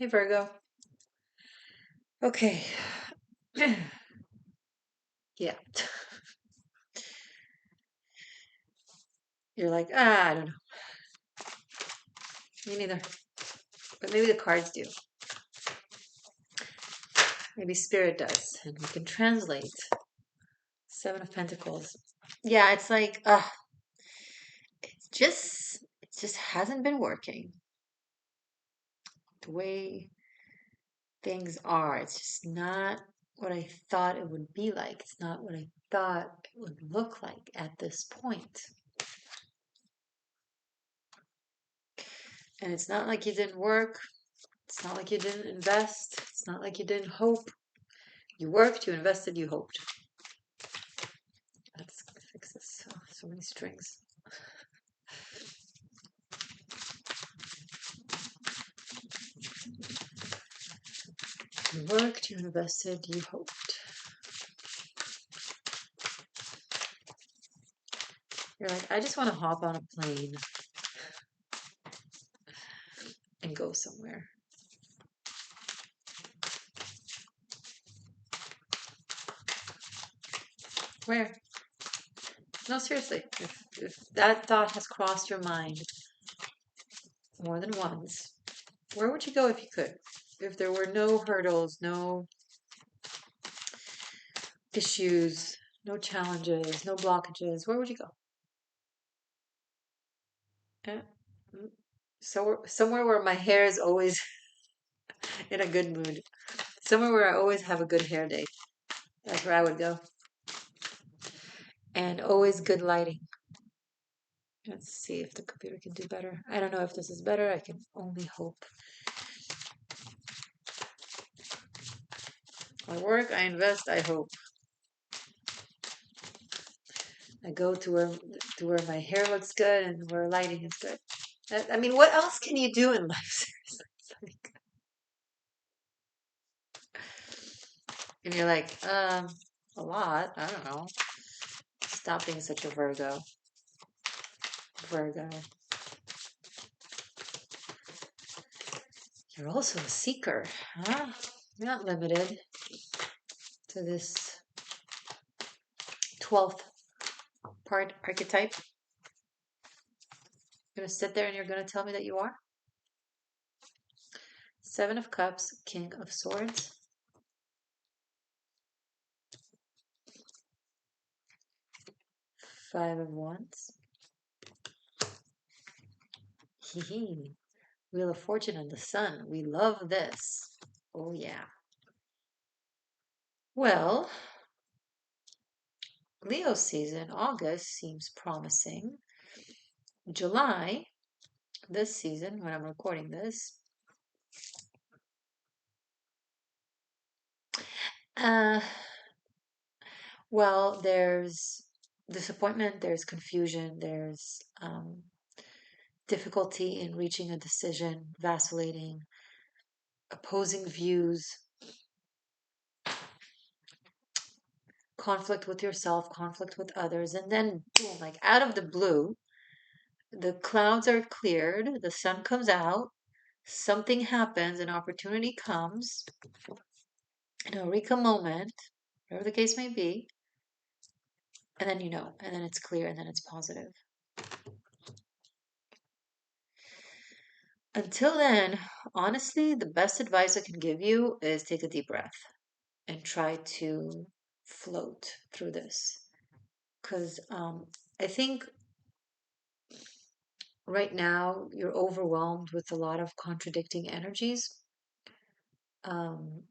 Hey Virgo. Okay. Yeah. You're like, I don't know. Me neither. But maybe the cards do. Maybe spirit does. And we can translate. Seven of Pentacles. Yeah, it's like, it just hasn't been working the way things are. It's just not what I thought it would be like. It's not what I thought it would look like at this point. And it's not like you didn't work. It's not like you didn't invest. It's not like you didn't hope. You worked, you invested, you hoped. Let's fix this. Oh, so many strings. You worked, you invested, you hoped. You're like, I just want to hop on a plane and go somewhere. Where? No, seriously. If that thought has crossed your mind more than once, where would you go if you could? If there were no hurdles, no issues, no challenges, no blockages, where would you go? Yeah. So somewhere where my hair is always in a good mood. Somewhere where I always have a good hair day. That's where I would go. And always good lighting. Let's see if the computer can do better. I don't know if this is better. I can only hope. I work, I invest, I hope. I go to where my hair looks good and where lighting is good. I mean, what else can you do in life? Seriously. And you're like, a lot. I don't know. Stop being such a Virgo. Virgo. You're also a seeker, huh? You're not limited to this 12th part archetype. You're going to sit there and you're going to tell me that you are? Seven of Cups, King of Swords. Five of Wands. Hee. Wheel of Fortune and the Sun. We love this. Oh, yeah. Well, Leo season, August seems promising. July, this season, when I'm recording this, uh, well, there's disappointment, there's confusion, there's difficulty in reaching a decision, vacillating, opposing views, conflict with yourself, conflict with others, and then boom, like out of the blue, the clouds are cleared, the sun comes out, something happens, an opportunity comes, an eureka moment, whatever the case may be, and then you know, and then it's clear, and then it's positive. Until then, honestly, the best advice I can give you is take a deep breath and try to float through this. Because I think right now you're overwhelmed with a lot of contradicting energies. Um,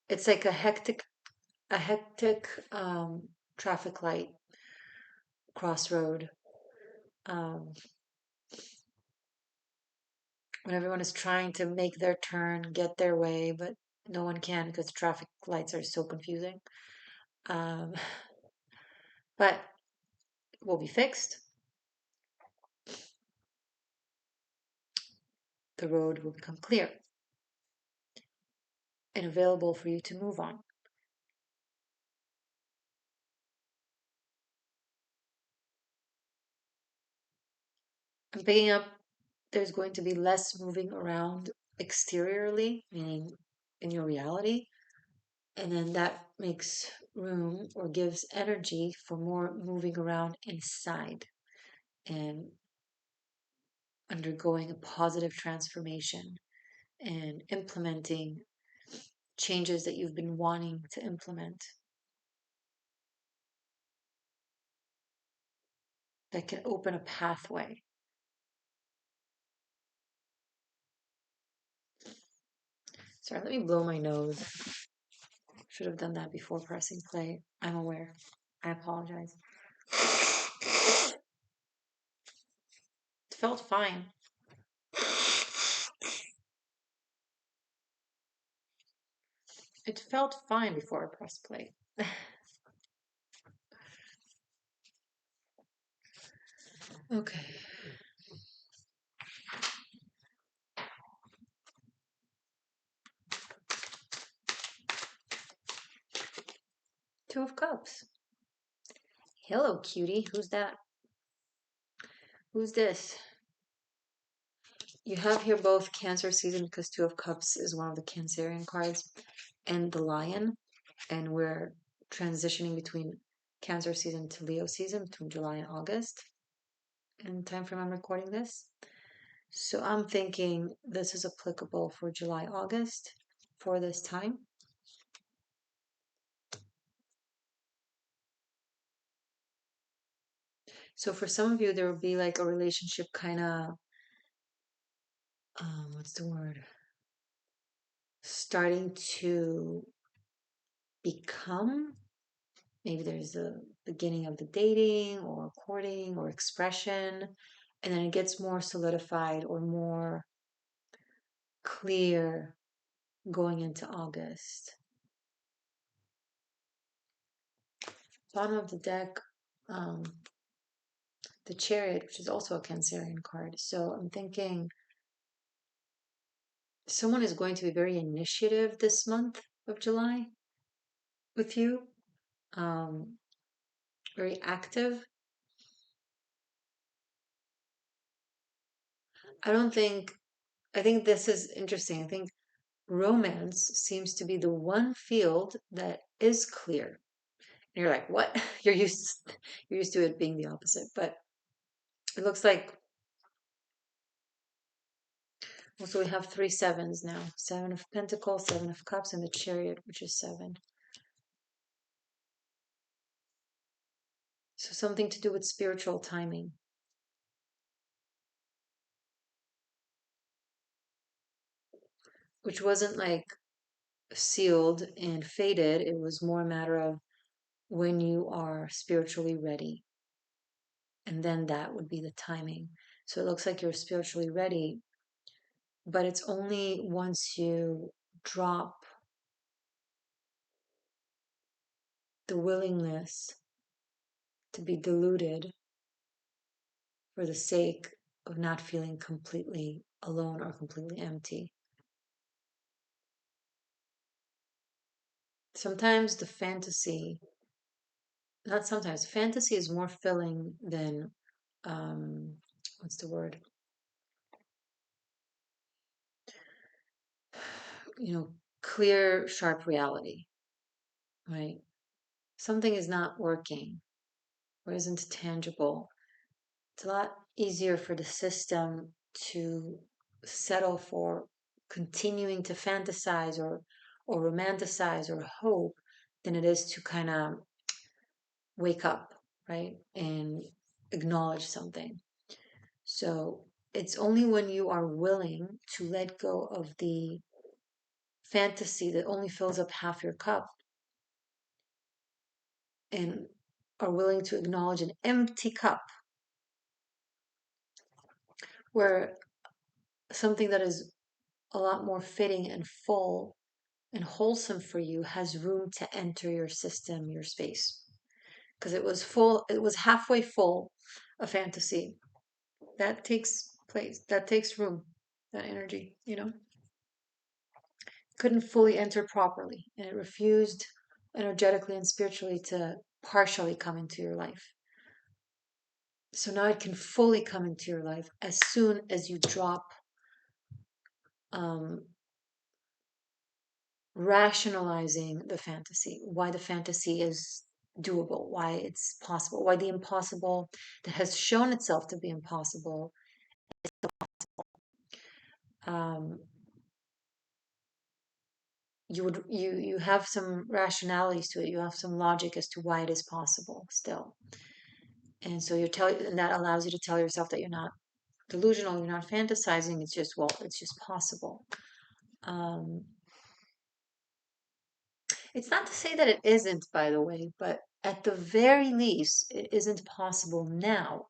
it's like a hectic traffic light crossroad. Um, when everyone is trying to make their turn, get their way, but no one can because traffic lights are so confusing. Um, but it will be fixed. The road will become clear and available for you to move on. I'm picking up there's going to be less moving around exteriorly, meaning in your reality. And then that makes room or gives energy for more moving around inside and undergoing a positive transformation and implementing changes that you've been wanting to implement that can open a pathway. Sorry, let me blow my nose. Should have done that before pressing play. I'm aware. I apologize. It felt fine. It felt fine before I pressed play. Okay. Two of Cups. Hello, cutie. Who's that? Who's this? You have here both Cancer season because Two of Cups is one of the Cancerian cards, and the Lion, and we're transitioning between Cancer season to Leo season between July and August. And time frame I'm recording this. So I'm thinking this is applicable for July, August for this time. So for some of you, there will be like a relationship kind of, what's the word? Starting to become. Maybe there's a beginning of the dating or courting or expression, and then it gets more solidified or more clear going into August. Bottom of the deck, the Chariot, which is also a Cancerian card. So I'm thinking someone is going to be very initiative this month of July with you, very active. I think this is interesting. I think romance seems to be the one field that is clear. And you're like, what? You're used to it being the opposite. But it looks like, well, so we have three sevens now. Seven of Pentacles, Seven of Cups, and the Chariot, which is seven. So something to do with spiritual timing. Which wasn't like sealed and fated. It was more a matter of when you are spiritually ready. And then that would be the timing. So it looks like you're spiritually ready, but it's only once you drop the willingness to be deluded for the sake of not feeling completely alone or completely empty. Sometimes the fantasy, not sometimes, fantasy is more filling than, what's the word? Clear, sharp reality, right? Something is not working or isn't tangible. It's a lot easier for the system to settle for continuing to fantasize or romanticize or hope than it is to kind of wake up, right? And acknowledge something. So it's only when you are willing to let go of the fantasy that only fills up half your cup and are willing to acknowledge an empty cup where something that is a lot more fitting and full and wholesome for you has room to enter your system, your space. Because it was full, it was halfway full of fantasy. That takes place, that takes room, that energy, couldn't fully enter properly. And it refused energetically and spiritually to partially come into your life. So now it can fully come into your life as soon as you drop um, rationalizing the fantasy, why the fantasy is doable, why it's possible, why the impossible that has shown itself to be impossible, um, you have some rationalities to it, you have some logic as to why it is possible still. And so and that allows you to tell yourself that you're not delusional, you're not fantasizing, it's just, well, it's just possible. Um, it's not to say that it isn't, by the way, but at the very least, it isn't possible now.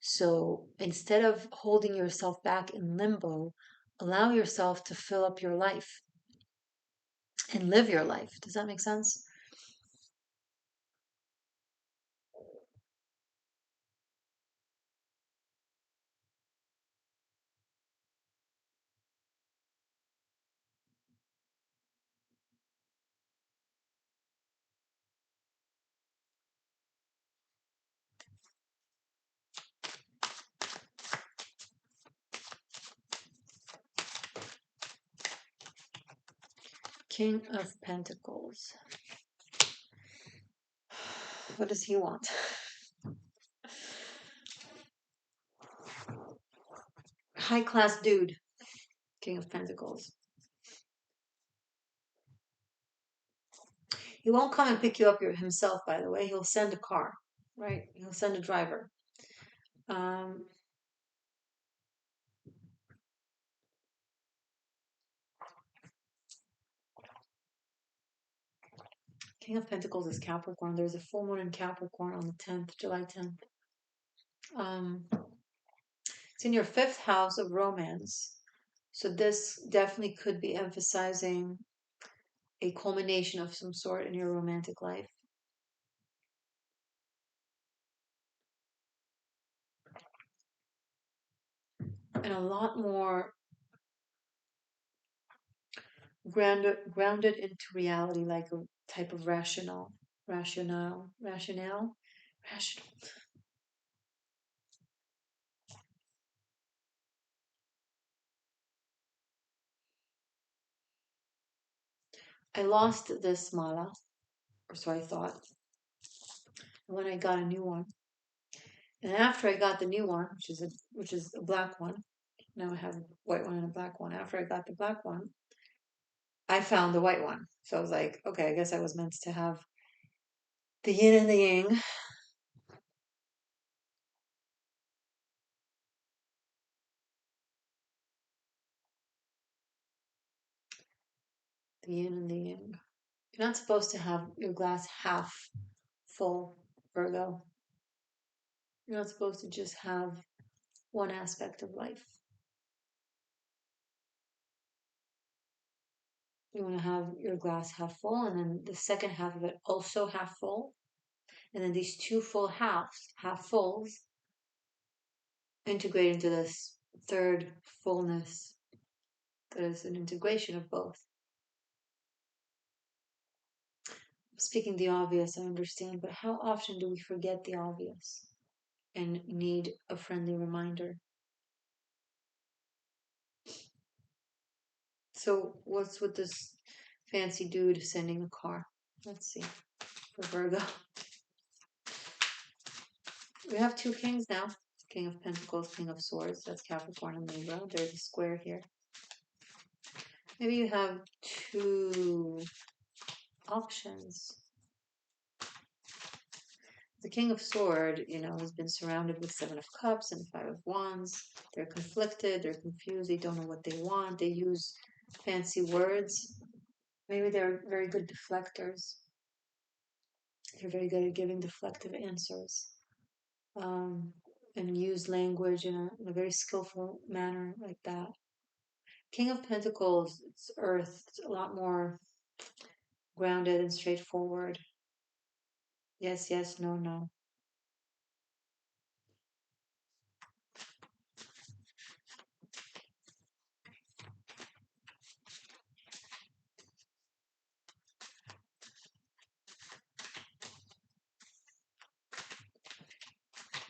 So instead of holding yourself back in limbo, allow yourself to fill up your life and live your life. Does that make sense? King of Pentacles. What does he want? High class dude. King of Pentacles. He won't come and pick you up himself, by the way. He'll send a car, right? He'll send a driver. Um, King of Pentacles is Capricorn. There's a full moon in Capricorn on the 10th, July 10th. It's in your fifth house of romance. So this definitely could be emphasizing a culmination of some sort in your romantic life. And a lot more grounded into reality, like a type of rational. I lost this mala, or so I thought, when I got a new one. And after I got the new one, which is a black one, now I have a white one and a black one. After I got the black one, I found the white one. So I was like, okay, I guess I was meant to have the yin and the yang. The yin and the yang. You're not supposed to have your glass half full, Virgo. You're not supposed to just have one aspect of life. You want to have your glass half full, and then the second half of it also half full. And then these two full half fulls, integrate into this third fullness that is an integration of both. Speaking the obvious, I understand, but how often do we forget the obvious and need a friendly reminder? So, what's with this fancy dude sending a car? Let's see. For Virgo. We have two kings now. King of Pentacles, King of Swords. That's Capricorn and Libra. There's a square here. Maybe you have two options. The King of Sword, has been surrounded with Seven of Cups and Five of Wands. They're conflicted, they're confused, they don't know what they want, they use fancy words. Maybe they're very good deflectors. They're very good at giving deflective answers. Um, and use language in a very skillful manner like that. King of Pentacles, it's earth, it's a lot more grounded and straightforward. Yes, yes, no, no.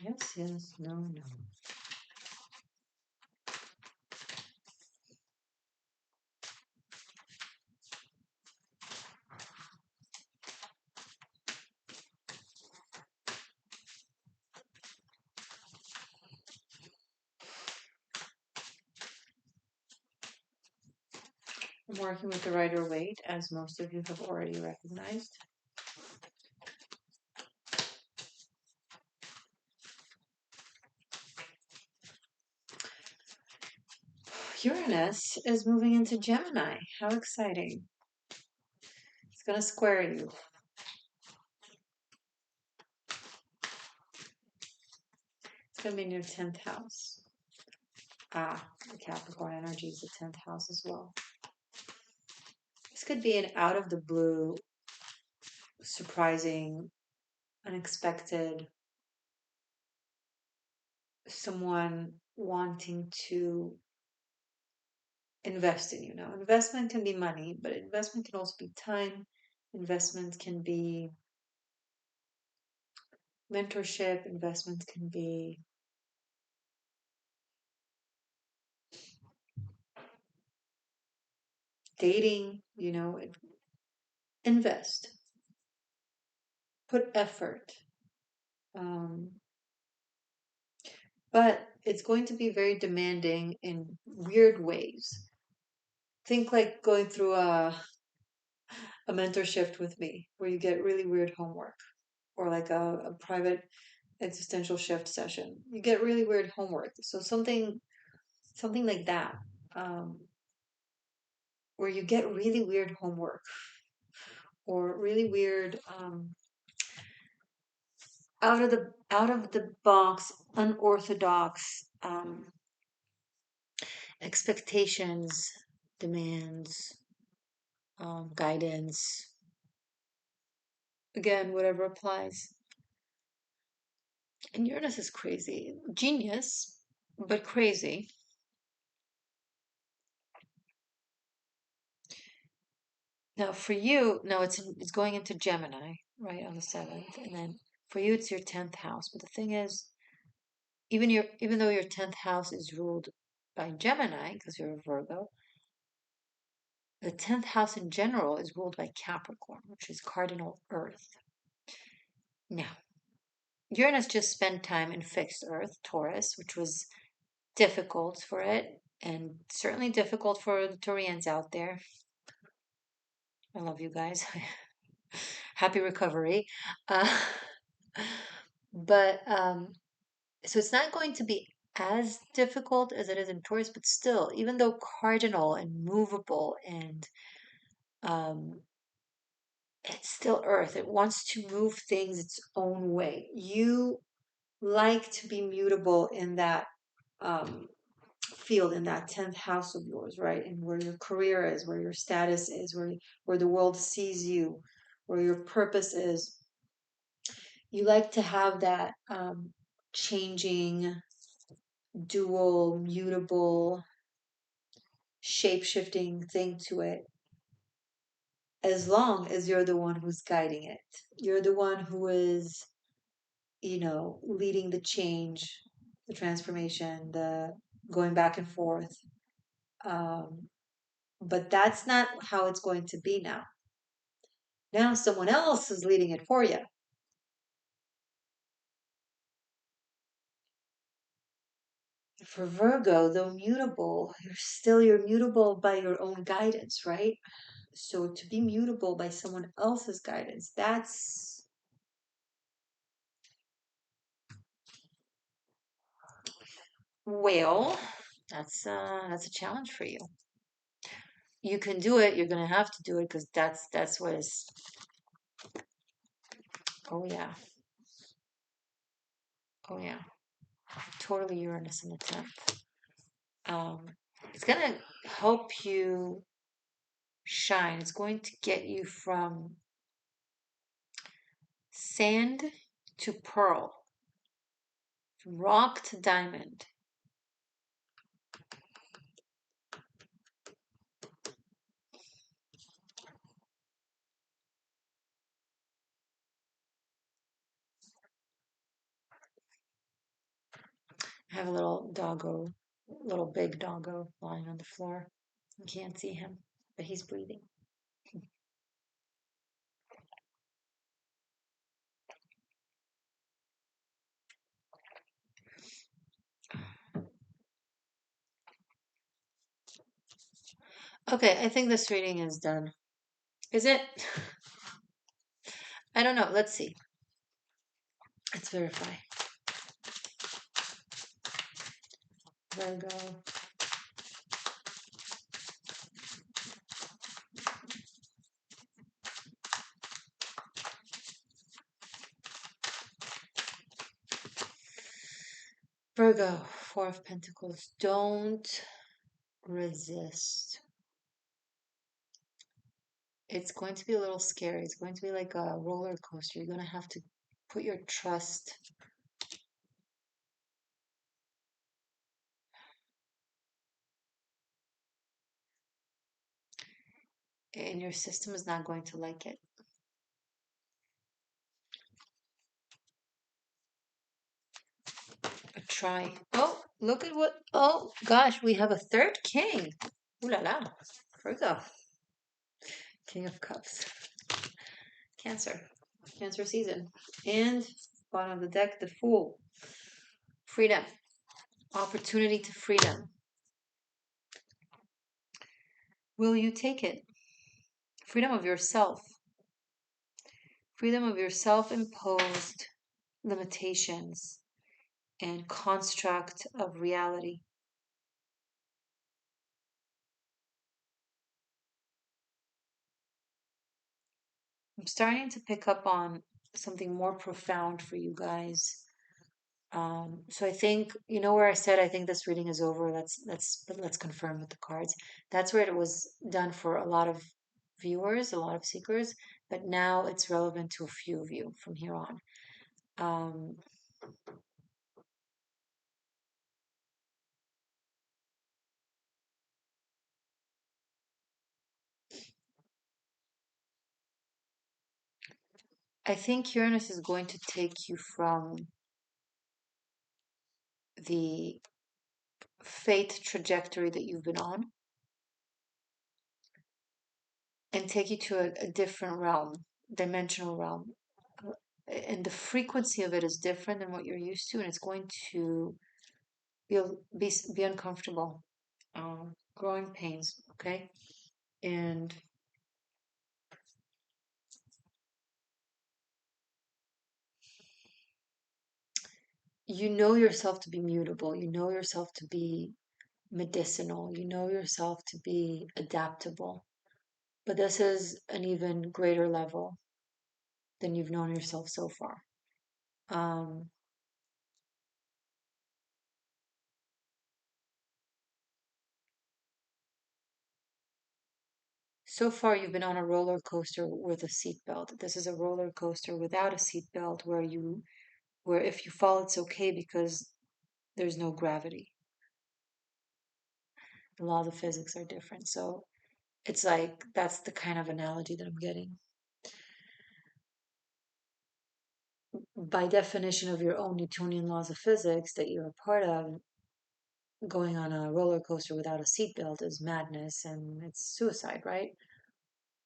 Yes, yes, no, no. I'm working with the Rider-Waite, as most of you have already recognized. Uranus is moving into Gemini. How exciting. It's going to square you. It's going to be in your 10th house. The Capricorn energy is the 10th house as well. This could be an out of the blue, surprising, unexpected, someone wanting to invest in you. Now, investment can be money, but investment can also be time. Investment can be mentorship. Investment can be dating, invest, put effort. But it's going to be very demanding in weird ways. Think like going through a mentorship with me where you get really weird homework, or like a private existential shift session. You get really weird homework. So something like that, um, where you get really weird homework or really weird, out of the box, unorthodox, expectations, demands, guidance. Again, whatever applies. And Uranus is crazy. Genius, but crazy. Now for you, no, it's going into Gemini, right, on the 7th. And then for you it's your 10th house. But the thing is, even though your 10th house is ruled by Gemini, because you're a Virgo, the 10th house in general is ruled by Capricorn, which is cardinal Earth. Now, Uranus just spent time in fixed Earth, Taurus, which was difficult for it, and certainly difficult for the Taurians out there. I love you guys. Happy recovery. Uh, but so it's not going to be as difficult as it is in Taurus, but still, even though cardinal and movable and um, it's still Earth, it wants to move things its own way. You like to be mutable in that um, field, in that 10th house of yours, right? And where your career is, where your status is, where the world sees you, where your purpose is. You like to have that changing, dual, mutable, shape shifting thing to it, as long as you're the one who's guiding it. You're the one who is, leading the change, the transformation, the going back and forth. Um, but that's not how it's going to be now. Now someone else is leading it for you. For Virgo, though mutable, you're mutable by your own guidance, right? So to be mutable by someone else's guidance, that's well, that's a challenge for you. You can do it. You're gonna have to do it because that's what is. Oh yeah, oh yeah, totally Uranus in the 10th. Um, it's gonna help you shine. It's going to get you from sand to pearl, from rock to diamond. I have a little doggo, little big doggo lying on the floor. You can't see him, but he's breathing. Okay, I think this reading is done. Is it? I don't know. Let's see. Let's verify. Virgo. Virgo, Four of Pentacles. Don't resist. It's going to be a little scary. It's going to be like a roller coaster. You're going to have to put your trust, and your system is not going to like it. Try. Oh, look at what. Oh, gosh, we have a third king. Ooh la la. Virgo. King of Cups. Cancer. Cancer season. And bottom of the deck, the Fool. Freedom. Opportunity to freedom. Will you take it? Freedom of yourself. Freedom of your self imposed limitations and construct of reality. I'm starting to pick up on something more profound for you guys. So I think you know where I said I think this reading is over. Let's confirm with the cards. That's where it was done for a lot of viewers, a lot of seekers, but now it's relevant to a few of you from here on. Um, I think Uranus is going to take you from the fate trajectory that you've been on and take you to a different realm, dimensional realm. And the frequency of it is different than what you're used to, and it's going to you'll be uncomfortable, growing pains, okay? And you know yourself to be mutable, you know yourself to be medicinal, you know yourself to be adaptable. But this is an even greater level than you've known yourself so far. Um, so far, you've been on a roller coaster with a seatbelt. This is a roller coaster without a seatbelt, where if you fall, it's okay because there's no gravity. The laws of physics are different. So it's like that's the kind of analogy that I'm getting. By definition of your own Newtonian laws of physics that you're a part of, going on a roller coaster without a seatbelt is madness and it's suicide, right?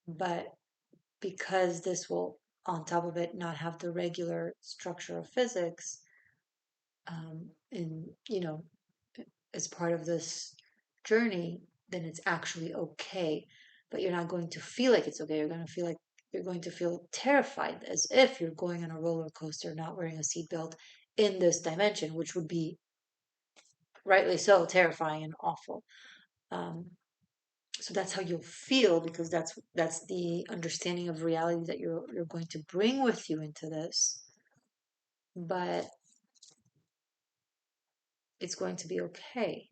But because this will, on top of it, not have the regular structure of physics, in as part of this journey, then it's actually okay. But you're not going to feel like it's okay. You're going to feel terrified as if you're going on a roller coaster, not wearing a seatbelt in this dimension, which would be rightly so terrifying and awful. Um, so that's how you'll feel because that's the understanding of reality that you're going to bring with you into this. But it's going to be okay.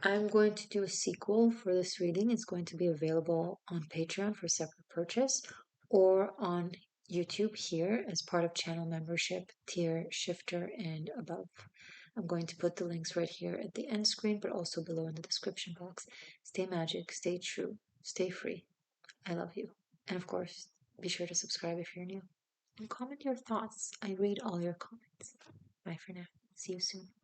I'm going to do a sequel for this reading. It's going to be available on Patreon for separate purchase or on YouTube here as part of channel membership, tier, shifter, and above. I'm going to put the links right here at the end screen, but also below in the description box. Stay magic, stay true, stay free. I love you. And of course, be sure to subscribe if you're new. And comment your thoughts. I read all your comments. Bye for now. See you soon.